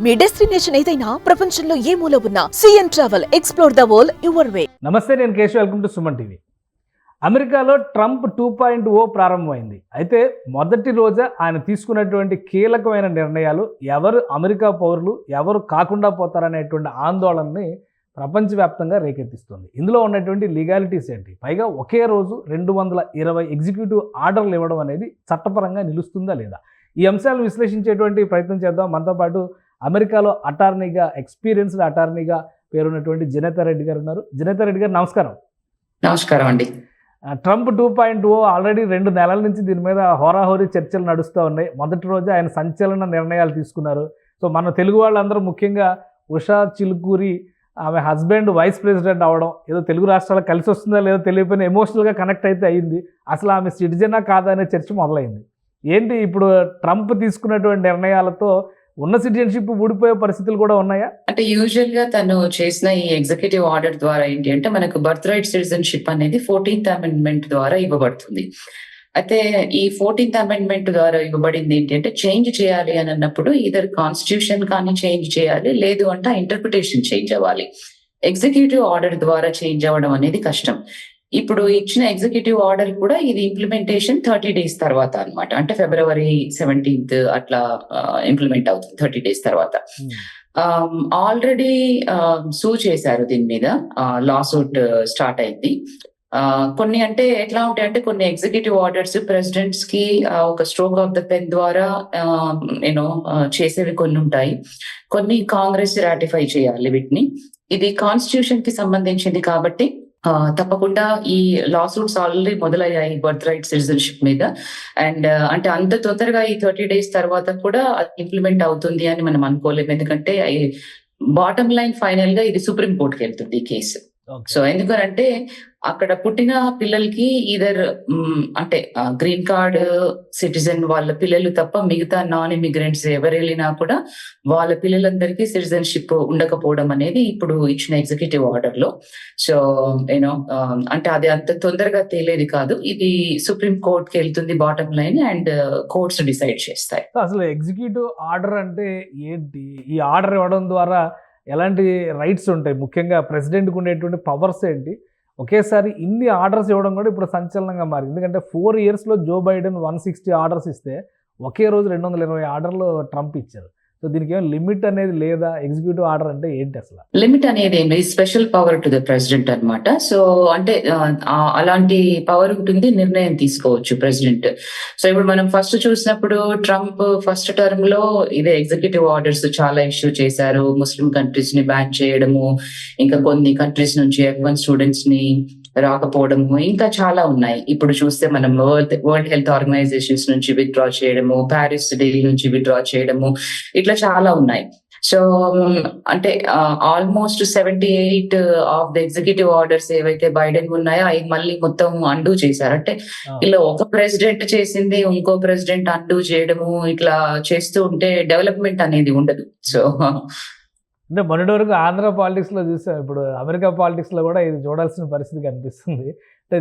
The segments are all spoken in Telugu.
మీ డెస్టినేషన్ ఏదైనా ప్రపంచంలో ఏ మూల ఉన్నా CN travel explore the world your way. నమస్తే, నేను Keshav. Welcome to Suman TV. అమెరికాలో ట్రంప్ 2.0 ప్రారంభమైంది. అయితే మొదటి రోజే ఆయన తీసుకున్నటువంటి కీలకమైన నిర్ణయాలు ఎవరు అమెరికా పౌరులు ఎవరు కాకుండా పోతారనేటువంటి ఆందోళనని ప్రపంచవ్యాప్తంగా రేకెత్తిస్తుంది. ఇందులో ఉన్నటువంటి లీగాలిటీస్ ఏంటి, పైగా ఒకే రోజు 220 ఎగ్జిక్యూటివ్ ఆర్డర్లు ఇవ్వడం అనేది చట్టపరంగా నిలుస్తుందా లేదా, ఈ అంశాలను విశ్లేషించేటువంటి ప్రయత్నం చేద్దాం. మనతో పాటు అమెరికాలో అటార్నీగా, ఎక్స్పీరియన్స్డ్ అటార్నీగా పేరున్నటువంటి జనేతా రెడ్డి గారు ఉన్నారు. జనేతా రెడ్డి గారు నమస్కారం. నమస్కారం అండి. ట్రంప్ 2.0 ఆల్రెడీ 2 నెలల నుంచి దీని మీద హోరాహోరీ చర్చలు నడుస్తూ ఉన్నాయి. మొదటి రోజు ఆయన సంచలన నిర్ణయాలు తీసుకున్నారు. సో మన తెలుగు వాళ్ళందరూ, ముఖ్యంగా ఉషా చిలుకూరి, ఆమె హస్బెండ్ వైస్ ప్రెసిడెంట్ అవ్వడం, ఏదో తెలుగు రాష్ట్రాలకు కలిసి వస్తుందా లేదో తెలియకపోయినా ఎమోషనల్గా కనెక్ట్ అయితే అయింది. అసలు ఆమె సిటిజనా కాదా అనే చర్చ మొదలైంది. ఏంటి ఇప్పుడు ట్రంప్ తీసుకున్నటువంటి నిర్ణయాలతో ఉన్న సిటిజన్షిప్ ఊడిపోయే పరిస్థితులు కూడా ఉన్నాయా? అంటే యూజువల్ గా తను చేసిన ఈ ఎగ్జిక్యూటివ్ ఆర్డర్ ద్వారా ఏంటి అంటే, మనకు బర్త్ రైట్ సిటిజన్షిప్ అనేది 14th అమెండ్మెంట్ ద్వారా ఇవ్వబడుతుంది. అయితే ఈ 14th అమెండ్మెంట్ ద్వారా ఇవ్వబడింది ఏంటి అంటే, చేంజ్ చేయాలి అని అన్నప్పుడు ఇదర్ కాన్స్టిట్యూషన్ కానీ చేంజ్ చేయాలి, లేదు అంటే ఇంటర్ప్రిటేషన్ చేంజ్ అవ్వాలి. ఎగ్జిక్యూటివ్ ఆర్డర్ ద్వారా చేంజ్ అవ్వడం అనేది కష్టం. ఇప్పుడు ఇచ్చిన ఎగ్జిక్యూటివ్ ఆర్డర్ కూడా ఇది ఇంప్లిమెంటేషన్ 30 days తర్వాత అన్నమాట. అంటే February 17th అట్లా ఇంప్లిమెంట్ అవుతుంది 30 days తర్వాత. ఆల్రెడీ సూ చేశారు దీని మీద, లా సూట్ స్టార్ట్ అయింది. కొన్ని అంటే ఎట్లా ఉంటాయి అంటే, కొన్ని ఎగ్జిక్యూటివ్ ఆర్డర్స్ ప్రెసిడెంట్స్ కి ఒక స్ట్రోక్ ఆఫ్ ద పెన్ ద్వారా చేసేవి కొన్ని ఉంటాయి. కొన్ని కాంగ్రెస్ రాటిఫై చేయాలి వీటిని. ఇది కాన్స్టిట్యూషన్ కి సంబంధించింది కాబట్టి తప్పకుండా ఈ లా సూట్స్ ఆల్రెడీ మొదలయ్యాయి బర్త్ రైట్ సిటిజన్షిప్ మీద. అండ్ అంటే అంత తొందరగా ఈ 30 days తర్వాత కూడా ఇంప్లిమెంట్ అవుతుంది అని మనం అనుకోలేము. ఎందుకంటే బాటమ్ లైన్ ఫైనల్ గా ఇది సుప్రీం కోర్టుకి వెళ్తుంది ఈ కేసు. సో ఎందుకంటే అక్కడ పుట్టిన పిల్లలకి ఈదర్ అంటే గ్రీన్ కార్డ్ సిటిజన్ వాళ్ళ పిల్లలు తప్ప మిగతా నాన్ ఇమిగ్రెంట్స్ ఎవరు వెళ్ళినా కూడా వాళ్ళ పిల్లలందరికీ సిటిజన్షిప్ ఉండకపోవడం అనేది ఇప్పుడు ఇచ్చిన ఎగ్జిక్యూటివ్ ఆర్డర్ లో. సో అంటే అది అంత తొందరగా తేలేది కాదు. ఇది సుప్రీం కోర్ట్ కి వెళ్తుంది bottom line, and courts decide చేస్తాయి. అసలు ఎగ్జిక్యూటివ్ ఆర్డర్ అంటే ఏంటి? ఈ ఆర్డర్ ఇవ్వడం ద్వారా ఎలాంటి రైట్స్ ఉంటాయి? ముఖ్యంగా ప్రెసిడెంట్కి ఉండేటువంటి పవర్స్ ఏంటి? ఒకేసారి ఇన్ని ఆర్డర్స్ ఇవ్వడం కూడా ఇప్పుడు సంచలనంగా మారింది. ఎందుకంటే 4 yearsలో జో బైడెన్ 160 ఆర్డర్స్ ఇస్తే ఒకే రోజు 220 ఆర్డర్లు ట్రంప్ ఇచ్చారు. సో దీనికి ఏమైనా లిమిట్ అనేది లేదా? ఎగ్జిక్యూటివ్ ఆర్డర్ అంటే ఏంటి అసలు? లిమిట్ అనేది ఏమి, special power to the president అన్నమాట. సో అంటే అలాంటి పవర్ ఉంటుంది, నిర్ణయం తీసుకోవచ్చు ప్రెసిడెంట్. సో ఇప్పుడు మనం ఫస్ట్ చూసినప్పుడు ట్రంప్ ఫస్ట్ టర్మ్ లో ఇదే ఎగ్జిక్యూటివ్ ఆర్డర్స్ చాలా ఇష్యూ చేశారు. ముస్లిం కంట్రీస్ ని బ్యాన్ చేయడము, ఇంకా కొన్ని కంట్రీస్ నుంచి F1 స్టూడెంట్స్ ని రాకపోవడము, ఇంకా చాలా ఉన్నాయి. ఇప్పుడు చూస్తే మనం వరల్డ్ హెల్త్ ఆర్గనైజేషన్స్ నుంచి విత్డ్రా చేయడము, ప్యారిస్ డీల్ నుంచి విత్డ్రా చేయడము, ఇట్లా చాలా ఉన్నాయి. సో అంటే almost 78 of the executive orders ఏవైతే బైడెన్ ఉన్నాయో అవి మళ్ళీ మొత్తం అండూ చేశారు. అంటే ఇలా ఒక ప్రెసిడెంట్ చేసింది ఇంకో ప్రెసిడెంట్ అండూ చేయడము, ఇట్లా చేస్తూ ఉంటే డెవలప్మెంట్ అనేది ఉండదు. సో అంటే మొన్నటి వరకు ఆంధ్ర పాలిటిక్స్లో చూసాం, ఇప్పుడు అమెరికా పాలిటిక్స్లో కూడా ఇది చూడాల్సిన పరిస్థితి కనిపిస్తుంది. అంటే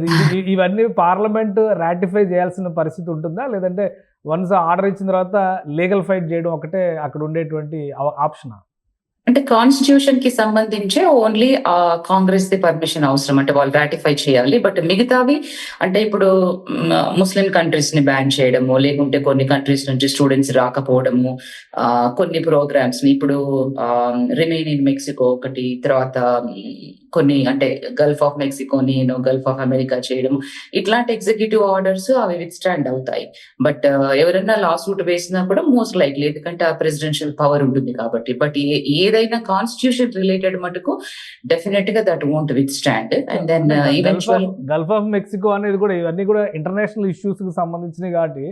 ఇవన్నీ పార్లమెంట్ రాటిఫై చేయాల్సిన పరిస్థితి ఉంటుందా, లేదంటే వన్స్ ఆర్డర్ ఇచ్చిన తర్వాత లీగల్ ఫైట్ చేయడం ఒకటే అక్కడ ఉండేటువంటి ఆప్షనా? అంటే కాన్స్టిట్యూషన్ కి సంబంధించి ఓన్లీ కాంగ్రెస్ ది పర్మిషన్ అవసరం, అంటే వాళ్ళు రాటిఫై చేయాలి. బట్ మిగతావి అంటే ఇప్పుడు ముస్లిం కంట్రీస్ ని బ్యాన్ చేయడము, లేకుంటే కొన్ని కంట్రీస్ నుంచి స్టూడెంట్స్ రాకపోవడము, కొన్ని ప్రోగ్రామ్స్ ని ఇప్పుడు రిమైన్ ఇన్ మెక్సికో ఒకటి, తర్వాత కొన్ని అంటే గల్ఫ్ ఆఫ్ మెక్సికోని గల్ఫ్ ఆఫ్ అమెరికా చేయడం, ఇట్లాంటి ఎగ్జిక్యూటివ్ ఆర్డర్స్ అవి విత్ స్టాండ్ అవుతాయి. బట్ ఎవరైనా లా సూట్ వేసినా కూడా మోస్ట్ లైక్లీ, ఎందుకంటే ఆ ప్రెసిడెన్షియల్ పవర్ ఉంటుంది కాబట్టి. బట్ ఏదైనా కాన్స్టిట్యూషన్ రిలేటెడ్ మటుకు డెఫినెట్ గా that won't withstand. And then eventual Gulf of Mexico అనేది కూడా, ఇవన్నీ కూడా ఇంటర్నేషనల్ ఇష్యూస్ కి సంబంధించినవి కాబట్టి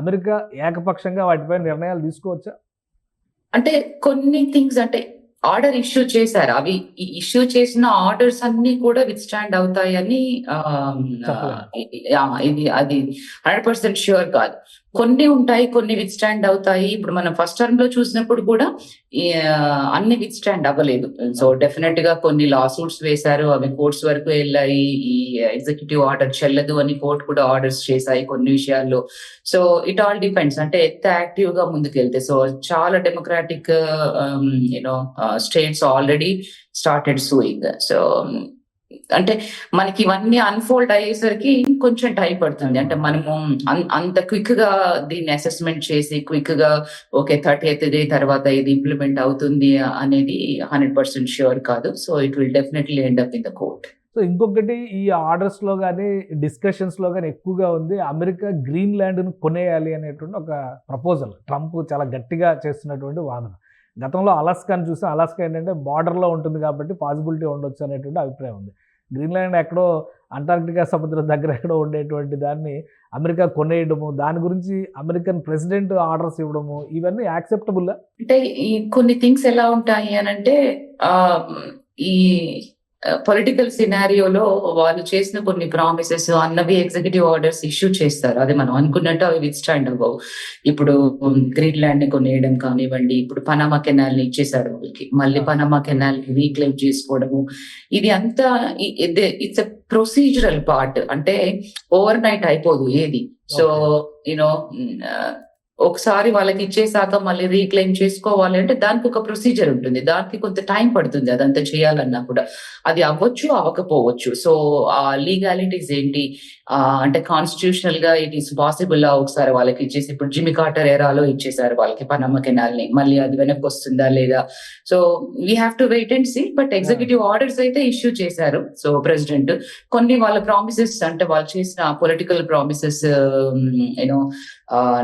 అమెరికా ఏకపక్షంగా వాటిపై నిర్ణయాలు తీసుకోవచ్చా? అంటే కొన్ని థింగ్స్ అంటే ఆర్డర్ ఇష్యూ చేశారు, అవి ఇష్యూ చేసిన ఆర్డర్స్ అన్ని కూడా విత్ స్టాండ్ అవుతాయని ఇది 100% ష్యూర్ కాదు. కొన్ని ఉంటాయి, కొన్ని విత్ స్టాండ్ అవుతాయి. ఇప్పుడు మనం ఫస్ట్ టర్మ్ లో చూసినప్పుడు కూడా అన్ని విత్ స్టాండ్ అవ్వలేదు. సో డెఫినెట్ గా కొన్ని లా సూట్స్ వేశారు, అవి కోర్ట్స్ వరకు వెళ్ళాయి. ఈ ఎగ్జిక్యూటివ్ ఆర్డర్ చెల్లదు అని కోర్టు కూడా ఆర్డర్స్ చేశాయి కొన్ని విషయాల్లో. సో ఇట్ ఆల్ డిపెండ్స్, అంటే ఎంత యాక్టివ్ గా ముందుకెళ్తే. సో చాలా democratic you know states already started sewing. So అంటే మనకి ఇవన్నీ అన్ఫోల్డ్ అయ్యేసరికి కొంచెం టైం పడుతుంది. అంటే మనము అంత క్విక్ గా దీన్ని అసెస్మెంట్ చేసి క్విక్ గా ఓకే 30th డే తర్వాత ఇది ఇంప్లిమెంట్ అవుతుంది అనేది 100% ష్యూర్ కాదు. So it will definitely end up in the court. So ఇంకొకటి, ఈ ఆర్డర్స్లో కానీ డిస్కషన్స్లో కానీ ఎక్కువగా ఉంది అమెరికా గ్రీన్లాండ్ను కొనేయాలి అనేటువంటి ఒక ప్రపోజల్. ట్రంప్ చాలా గట్టిగా చేస్తున్నటువంటి వాదన. గతంలో అలాస్కాని చూసాం. అలాస్కా ఏంటంటే బార్డర్లో ఉంటుంది కాబట్టి పాసిబిలిటీ ఉండొచ్చు అనేటువంటి అభిప్రాయం ఉంది. గ్రీన్లాండ్ ఎక్కడో అంటార్క్టికా సముద్రం దగ్గర ఎక్కడో ఉండేటువంటి దాన్ని అమెరికా కొనేయడము, దాని గురించి అమెరికన్ ప్రెసిడెంట్ ఆర్డర్స్ ఇవ్వడము, ఇవన్నీ యాక్సెప్టబుల్లా? అంటే ఈ కొన్ని థింగ్స్ ఎలా ఉంటాయి అని అంటే ఈ పొలిటికల్ సినారియోలో వాళ్ళు చేసిన కొన్ని ప్రామిసెస్ అన్నవి ఎగ్జిక్యూటివ్ ఆర్డర్స్ ఇష్యూ చేస్తారు. అది మనం అనుకున్నట్టు అవి విత్ స్టాండ్ అవ్వవు. ఇప్పుడు గ్రీన్లాండ్ ని కొనేయడం కానివ్వండి, ఇప్పుడు పనామా కెనాల్ ని ఇచ్చేసారు వాళ్ళకి, మళ్ళీ పనామా కెనాల్ ని రీక్లెయిమ్ చేసుకోవడము, ఇది అంతా ఇట్స్ ఎ ప్రొసీజరల్ పార్ట్. అంటే ఓవర్ నైట్ అయిపోదు ఏది. సో యూనో ఒకసారి వాళ్ళకి ఇచ్చేసాక మళ్ళీ రీక్లెయిమ్ చేసుకోవాలి అంటే దానికి ఒక ప్రొసీజర్ ఉంటుంది, దానికి కొంత టైం పడుతుంది అదంతా చేయాలన్నా కూడా. అది అవ్వచ్చు, అవ్వకపోవచ్చు. సో ఆ లీగాలిటీస్ ఏంటి, అంటే కాన్స్టిట్యూషనల్ గా ఇట్ ఈస్ పాసిబుల్ ఒకసారి వాళ్ళకి ఇచ్చేసి, ఇప్పుడు జిమి కార్టర్ ఎరాలో ఇచ్చేసారు వాళ్ళకి పనామా కెనాల్ ని, మళ్ళీ అది వెనక్కి వస్తుందా లేదా. So we have to wait and see. But executive orders అయితే ఇష్యూ చేశారు. సో ప్రెసిడెంట్ కొన్ని వాళ్ళ ప్రామిసెస్, అంటే వాళ్ళు చేసిన పొలిటికల్ ప్రామిసెస్ యూనో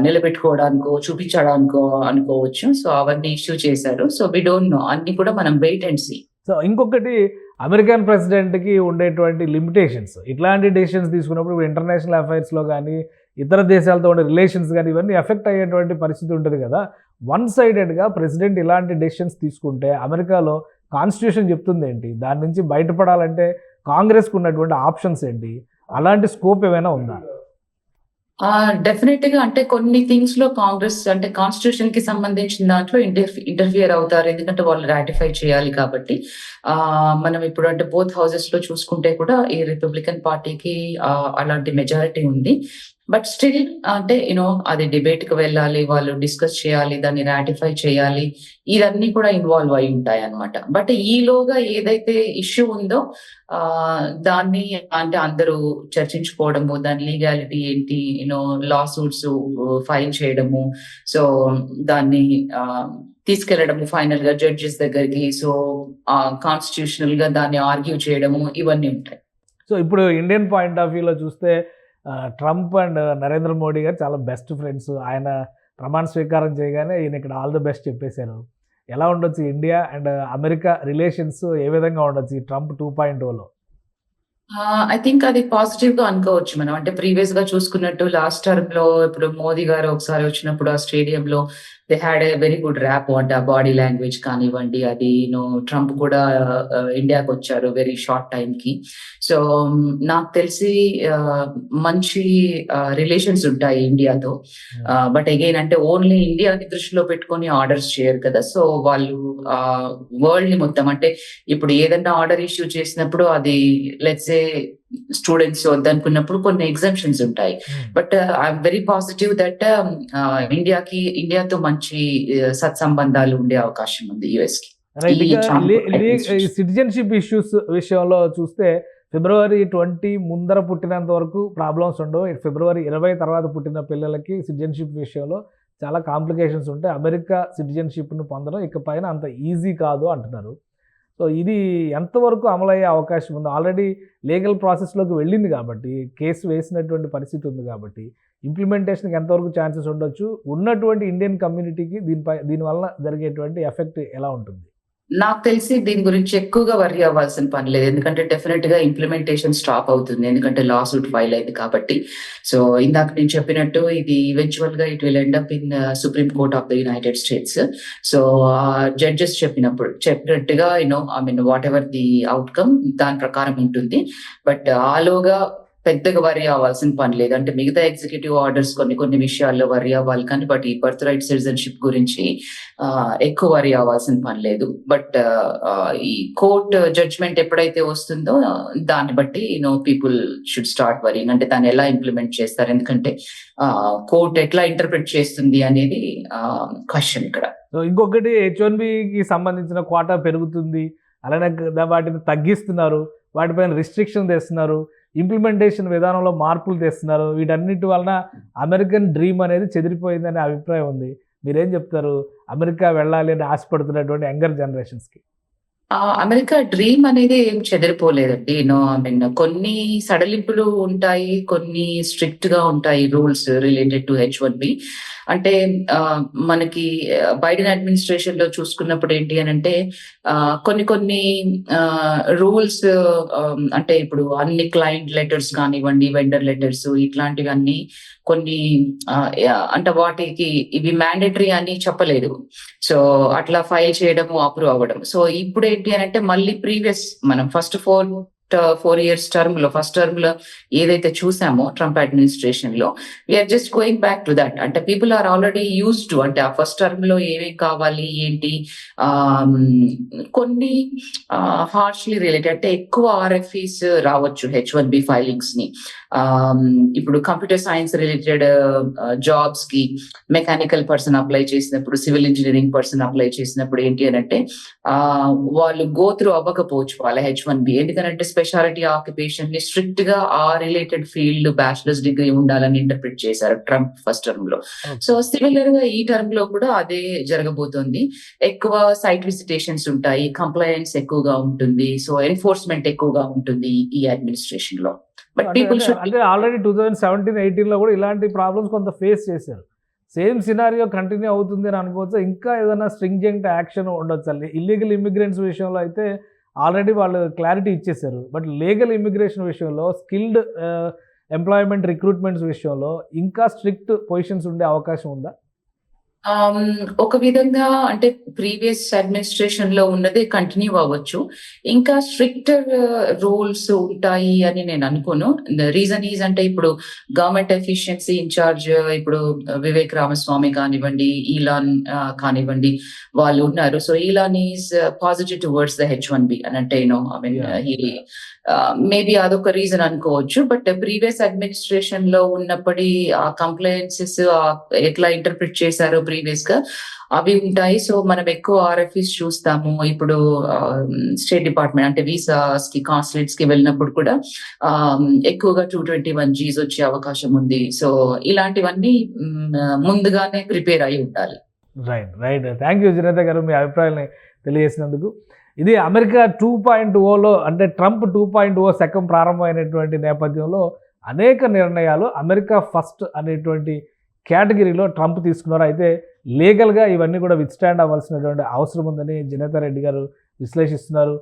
నిలబెట్టుకోవడానికో చూపించడానికో అనుకోవచ్చు. సో అవన్నీ ఇష్యూ చేశారు. సో వి డోంట్ నో, అన్ని కూడా మనం వెయిట్ అండ్ సీ. సో ఇంకొకటి, అమెరికన్ ప్రెసిడెంట్కి ఉండేటువంటి లిమిటేషన్స్, ఇట్లాంటి డెసిషన్స్ తీసుకున్నప్పుడు ఇంటర్నేషనల్ అఫైర్స్లో కానీ ఇతర దేశాలతో ఉండే రిలేషన్స్ కానీ ఇవన్నీ ఎఫెక్ట్ అయ్యేటువంటి పరిస్థితి ఉంటుంది కదా. వన్ సైడెడ్గా ప్రెసిడెంట్ ఇలాంటి డెసిషన్స్ తీసుకుంటే అమెరికాలో కాన్స్టిట్యూషన్ చెప్తుంది ఏంటి, దాని నుంచి బయటపడాలంటే కాంగ్రెస్కి ఉన్నటువంటి ఆప్షన్స్ ఏంటి, అలాంటి స్కోప్ ఏమైనా ఉందా? డెఫినెట్ గా, అంటే కొన్ని థింగ్స్ లో కాంగ్రెస్ అంటే కాన్స్టిట్యూషన్ కి సంబంధించిన దాంట్లో ఇంటర్ఫియర్ అవుతారు, ఎందుకంటే వాళ్ళు రాటిఫై చేయాలి కాబట్టి. మనం ఇప్పుడు అంటే బోత్ హౌసెస్ లో చూసుకుంటే కూడా ఈ రిపబ్లికన్ పార్టీకి అలాంటి మెజారిటీ ఉంది. బట్ స్టిల్ అంటే యూనో అది డిబేట్ కి వెళ్ళాలి, వాళ్ళు డిస్కస్ చేయాలి, దాన్ని రాటిఫై చేయాలి, ఇవన్నీ కూడా ఇన్వాల్వ్ అయి ఉంటాయి అన్నమాట. బట్ ఈలోగా ఏదైతే ఇష్యూ ఉందో దాన్ని అంటే అందరూ చర్చించుకోవడము, దాని లీగాలిటీ ఏంటి, యూనో లా సూట్స్ ఫైల్ చేయడము, సో దాన్ని తీసుకెళ్లడము ఫైనల్ గా జడ్జెస్ దగ్గరికి, సో కాన్స్టిట్యూషనల్ గా దాన్ని ఆర్గ్యూ చేయడము, ఇవన్నీ ఉంటాయి. సో ఇప్పుడు ఇండియన్ పాయింట్ ఆఫ్ వ్యూలో చూస్తే ట్రంప్ అండ్ నరేంద్ర మోడీ గారు చాలా బెస్ట్ ఫ్రెండ్స్. ఆయన ప్రమాణ స్వీకారం చేయగానే ఈయన ఇక్కడ ఆల్ ది బెస్ట్ చెప్పేశారు. ఎలా ఉండొచ్చు ఇండియా అండ్ అమెరికా రిలేషన్స్, ఏ విధంగా ఉండొచ్చు ఈ ట్రంప్ 2.0లో? ఐ థింక్ అది పాజిటివ్ గా అనుకోవచ్చు మనం. అంటే ప్రీవియస్ గా చూసుకున్నట్టు లాస్ట్ టర్మ్ లో ఇప్పుడు మోదీ గారు ఒకసారి వచ్చినప్పుడు ఆ స్టేడియంలో they had a very good rap. అంటే ఆ బాడీ లాంగ్వేజ్ కానివ్వండి, అది ట్రంప్ కూడా ఇండియాకి వచ్చారు వెరీ షార్ట్ టైం కి. సో నాకు తెలిసి మంచి రిలేషన్స్ ఉంటాయి ఇండియాతో. బట్ అగైన్ అంటే ఓన్లీ ఇండియాని దృష్టిలో పెట్టుకొని ఆర్డర్స్ చేయరు కదా. సో వాళ్ళు వరల్డ్ ని మొత్తం, అంటే ఇప్పుడు ఏదైనా ఆర్డర్ ఇష్యూ చేసినప్పుడు అది లెట్స్ సే స్టూడెంట్స్ వద్దనుకున్నప్పుడు కొన్ని ఎగ్జామ్షన్స్ ఉంటాయి. But I'm very positive that ఇండియాతో మంచి సత్సంబంధాలు ఉండే అవకాశం ఉంది యుఎస్ కి. సిటిజన్షిప్ ఇష్యూస్ విషయంలో చూస్తే February 20 ముందర పుట్టినంత వరకు ప్రాబ్లమ్స్ ఉండవు. February 20 తర్వాత పుట్టిన పిల్లలకి సిటిజన్షిప్ విషయంలో చాలా కాంప్లికేషన్స్ ఉంటాయి. అమెరికా సిటిజన్షిప్ను పొందడం ఇక పైన అంత ఈజీ కాదు అంటున్నారు. సో ఇది ఎంతవరకు అమలయ్యే అవకాశం ఉంది? ఆల్రెడీ లీగల్ ప్రాసెస్లోకి వెళ్ళింది కాబట్టి, కేసు వేసినటువంటి పరిస్థితి ఉంది కాబట్టి ఇంప్లిమెంటేషన్కి ఎంతవరకు ఛాన్సెస్ ఉండొచ్చు? ఉన్నటువంటి ఇండియన్ కమ్యూనిటీకి దీనివల్ల జరిగేటువంటి ఎఫెక్ట్ ఎలా ఉంటుంది? నాకు తెలిసి దీని గురించి ఎక్కువగా వర్రీ అవ్వాల్సిన పని లేదు, ఎందుకంటే డెఫినెట్ గా ఇంప్లిమెంటేషన్ స్టాప్ అవుతుంది, ఎందుకంటే లా సూట్ ఫైల్ అయింది కాబట్టి. సో ఇందాక నేను చెప్పినట్టు ఇది ఈవెన్చువల్ గా it will end up in supreme court of the United states. So judges చెప్పినట్టుగా వాట్ ఎవర్ ది అవుట్కమ్ దాని ప్రకారం ఉంటుంది. బట్ ఆలోగా పెద్దగా వరి అవ్వాల్సిన పని లేదు. అంటే మిగతా ఎగ్జిక్యూటివ్ ఆర్డర్స్ కొన్ని విషయాల్లో వరి అవ్వాలి కానీ, బట్ ఈ బర్త్ రైట్ సిటిజన్‌షిప్ గురించి ఎక్కువ వరి అవ్వాల్సిన పని లేదు. బట్ ఈ కోర్ట్ జడ్జ్‌మెంట్ ఎప్పుడైతే వస్తుందో దాన్ని బట్టి పీపుల్ షుడ్ స్టార్ట్ వరింగ్. అంటే దాన్ని ఎలా ఇంప్లిమెంట్ చేస్తారు? ఎందుకంటే కోర్ట్ ఎట్లా ఇంటర్ప్రిట్ చేస్తుంది అనేది క్వెషన్ ఇక్కడ. సో ఇంకొకటి H1Bకి సంబంధించిన క్వాటా పెరుగుతుంది, అలానే వాటిని తగ్గిస్తున్నారు, వాటిపైన రిస్ట్రిక్షన్ తెస్తున్నారు, ఇంప్లిమెంటేషన్ విధానంలో మార్పులు తెస్తున్నారు. వీటన్నిటి వలన అమెరికన్ డ్రీమ్ అనేది చెదిరిపోయిందనే అభిప్రాయం ఉంది. మీరేం చెప్తారు అమెరికా వెళ్ళాలి అని ఆశపడుతున్నటువంటి యంగర్ జనరేషన్స్కి? అమెరికా డ్రీమ్ అనేది ఏం చెదిరిపోలేదండి. కొన్ని సడలింపులు ఉంటాయి, కొన్ని స్ట్రిక్ట్ గా ఉంటాయి రూల్స్ రిలేటెడ్ టు H1B. అంటే మనకి బైడెన్ అడ్మినిస్ట్రేషన్ లో చూసుకున్నప్పుడు ఏంటి అని అంటే కొన్ని రూల్స్, అంటే ఇప్పుడు అన్ని క్లయింట్ లెటర్స్ కానివ్వండి, వెండర్ లెటర్స్ ఇట్లాంటివన్నీ కొన్ని అంటే వాటికి ఇవి మ్యాండేటరీ అని చెప్పలేదు. సో అట్లా ఫైల్ చేయడము, అప్రూవ్ అవ్వడం. సో ఇప్పుడు ఏంటి అని అంటే మళ్ళీ ప్రీవియస్ మనం ఫస్ట్ 4 years ఫస్ట్ టర్మ్ లో ఏదైతే చూసామో ట్రంప్ అడ్మినిస్ట్రేషన్ లో, we are just going back to that. అంటే people are already use to, అంటే ఆ ఫస్ట్ టర్మ్ లో ఏమేం కావాలి ఏంటి, కొన్ని హార్ష్లీ రిలేటెడ్, అంటే ఎక్కువ RFEs రావచ్చు H1B ఫైలింగ్స్ ని. ఇప్పుడు కంప్యూటర్ సైన్స్ రిలేటెడ్ జాబ్స్ కి మెకానికల్ పర్సన్ అప్లై చేసినప్పుడు, సివిల్ ఇంజనీరింగ్ పర్సన్ అప్లై చేసినప్పుడు ఏంటి అని అంటే వాళ్ళు గో త్రూ అవ్వకపోవచ్చు వాళ్ళ H1B. ఎందుకంటే స్పెషాలిటీ ఆక్యుపేషన్ ని స్ట్రిక్ట్ గా ఆ రిలేటెడ్ ఫీల్డ్ బ్యాచిలర్స్ డిగ్రీ ఉండాలని ఇంటర్ప్రిట్ చేశారు ట్రంప్ ఫస్ట్ టర్మ్ లో. సో సిమిలర్ గా ఈ టర్మ్ లో కూడా అదే జరగబోతోంది. ఎక్కువ సైట్ విజిటేషన్స్ ఉంటాయి, కంప్లైన్స్ ఎక్కువగా ఉంటుంది, సో ఎన్ఫోర్స్మెంట్ ఎక్కువగా ఉంటుంది ఈ అడ్మినిస్ట్రేషన్ లో. బట్ పీపుల్ షుడ్, అంటే ఆల్రెడీ 2017-18లో కూడా ఇలాంటి ప్రాబ్లమ్స్ కొంత ఫేస్ చేశారు. సేమ్ సినారియో కంటిన్యూ అవుతుంది అని అనుకోవచ్చు. ఇంకా ఏదైనా స్ట్రింజెంట్ యాక్షన్ ఉండొచ్చు. ఇల్లీగల్ ఇమిగ్రెంట్స్ విషయంలో అయితే ఆల్రెడీ వాళ్ళు క్లారిటీ ఇచ్చేశారు. బట్ లీగల్ ఇమిగ్రేషన్ విషయంలో, స్కిల్డ్ ఎంప్లాయ్మెంట్ రిక్రూట్మెంట్స్ విషయంలో ఇంకా స్ట్రిక్ట్ పొజిషన్స్ ఉండే అవకాశం ఉందా? ఒక విధంగా అంటే ప్రీవియస్ అడ్మినిస్ట్రేషన్ లో ఉన్నదే కంటిన్యూ అవ్వచ్చు. ఇంకా స్ట్రిక్టర్ రూల్స్ ఉంటాయి అని నేను అనుకోను. రీజన్ ఈజ్ అంటే ఇప్పుడు గవర్నమెంట్ ఎఫిషియన్సీ ఇన్ఛార్జ్ ఇప్పుడు వివేక్ రామస్వామి కానివ్వండి, ఈలాన్ కానివ్వండి, వాళ్ళు ఉన్నారు. So Elon is positive towards the H1B అని అంటే మేబీ అదొక రీజన్ అనుకోవచ్చు. బట్ ప్రీవియస్ అడ్మినిస్ట్రేషన్ లో ఉన్నప్పటి ఆ కంప్లైన్సెస్ ఎట్లా ఇంటర్ప్రిట్ చేశారో ప్రీవియస్ గా అవి ఉంటాయి. సో మనం ఎక్కువ RFEs చూస్తాము. ఇప్పుడు స్టేట్ డిపార్ట్మెంట్ అంటే వీసాస్ కి, కాన్సులేట్స్ కి వెళ్ళినప్పుడు కూడా ఎక్కువగా 221Gs వచ్చే అవకాశం ఉంది. సో ఇలాంటివన్నీ ముందుగానే ప్రిపేర్ అయి ఉండాలి. రైట్. థ్యాంక్ యూ జినేత గారు, మీ అభిప్రాయాన్ని తెలియజేసినందుకు. ఇది అమెరికా 2.0లో, అంటే ట్రంప్ 2.0 శకం ప్రారంభమైనటువంటి నేపథ్యంలో అనేక నిర్ణయాలు అమెరికా ఫస్ట్ అనేటువంటి కేటగిరీలో ట్రంప్ తీసుకున్నారు. అయితే లీగల్గా ఇవన్నీ కూడా విత్స్టాండ్ అవ్వాల్సినటువంటి అవసరం ఉందని జినేత రెడ్డి గారు విశ్లేషిస్తున్నారు.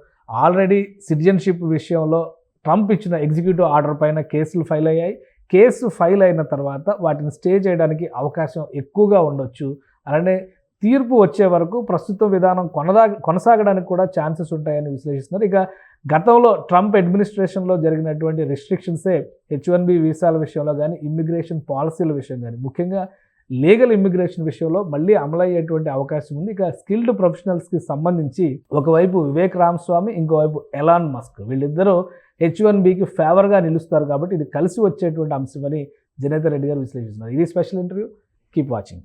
ఆల్రెడీ సిటిజన్షిప్ విషయంలో ట్రంప్ ఇచ్చిన ఎగ్జిక్యూటివ్ ఆర్డర్ పైన కేసులు ఫైల్ అయ్యాయి. కేసు ఫైల్ అయిన తర్వాత వాటిని స్టే చేయడానికి అవకాశం ఎక్కువగా ఉండొచ్చు. అలానే తీర్పు వచ్చే వరకు ప్రస్తుత విధానం కొనసాగడానికి కూడా ఛాన్సెస్ ఉంటాయని విశ్లేషిస్తున్నారు. ఇక గతంలో ట్రంప్ అడ్మినిస్ట్రేషన్లో జరిగినటువంటి రెస్ట్రిక్షన్సే H1B వీసాల విషయంలో కానీ, ఇమ్మిగ్రేషన్ పాలసీల విషయం కానీ, ముఖ్యంగా లీగల్ ఇమ్మిగ్రేషన్ విషయంలో మళ్ళీ అమలయ్యేటువంటి అవకాశం ఉంది. ఇక స్కిల్డ్ ప్రొఫెషనల్స్కి సంబంధించి ఒకవైపు వివేక్ రామస్వామి, ఇంకోవైపు ఎలాన్ మస్క్, వీళ్ళిద్దరూ H1Bకి ఫేవర్గా నిలుస్తారు. కాబట్టి ఇది కలిసి వచ్చేటువంటి అంశమని జినేత రెడ్డి గారు విశ్లేషిస్తున్నారు. ఇది స్పెషల్ ఇంటర్వ్యూ. Keep watching.